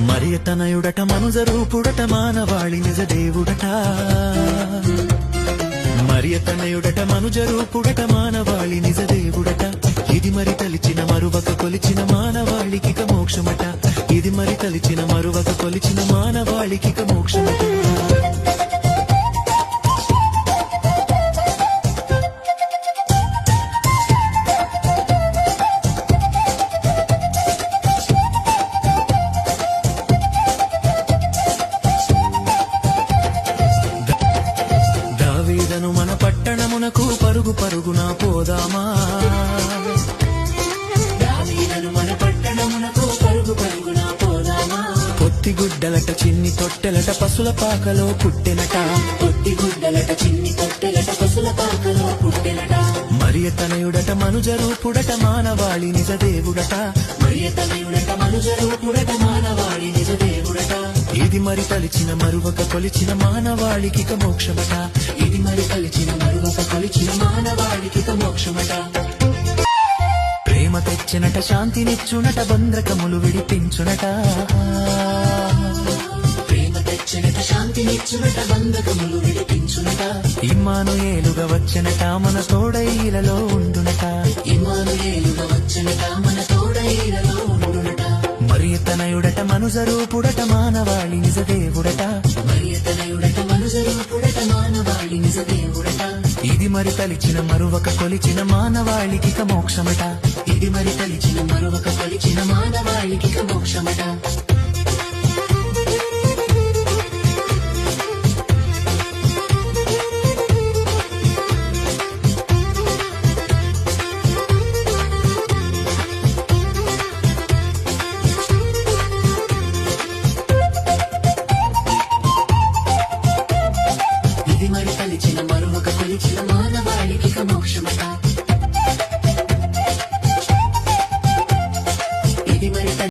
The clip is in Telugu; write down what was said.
మరియతనయుడట మనుజరూపుడట మానవాళి నిజ దేవుడట మరియతనయుడట మనుజరూపుడట మానవాళి నిజ దేవుడట ఇది మరి తలిచిన మరువక కొలిచిన మానవాళికి మోక్షమట ఇది మరి తలిచిన మరువక కొలిచిన మానవాళికి మోక్షమట దావీదను మన పట్టణమునకు పరుగు పరుగున పోదామా దావీదను మన పట్టణమునకు పరుగు పరుగున పోదామా పొత్తిగుడ్డలట చిన్ని తొట్టెలట పసుల పాకలో పుట్టెనట పొత్తిగుడ్డలట చిన్ని తొట్టెలట పసుల పాకలో పుట్టెనట మరియతనయుడట మనుజరూపుడట మానవాళి నిజ దేవుడట మరియతనయుడట మనుజరూపుడట మానవాళి నిజ దేవుడట ఇది మరి తలిచిన మరువక కొలిచిన మానవాళికి మోక్షమట ఇది మరి తలిచిన మరువక కొలిచిన మానవాళికి మోక్షమట ప్రేమ తెచ్చినట శాంతినిచ్చునట బంధ్రకములు విడిపించునట ప్రేమ తెచ్చినట శాంతినిచ్చునట బంధ్రకములు విడిపించునట ఇమ్మానుయేలుగా వచ్చనట మన తోడైలలో ఉండునట ఇమ్మానుయేలుగా వచ్చనట మన తోడైలలో ఉండునట మరియతనయుడట మనుజరూపుడట మానవాళి నిజ దేవుడట మరియతనయుడట మనుజరూపుడట మానవాళి నిజ దేవుడట ఇది మరి తలిచిన మరువక కొలిచిన మానవాళికి మోక్షమట ఇది మరి తలిచిన మరువక కొలిచిన మానవాళికి మోక్షమట ఇది మరి తలిచిన మరువక కొలిచిన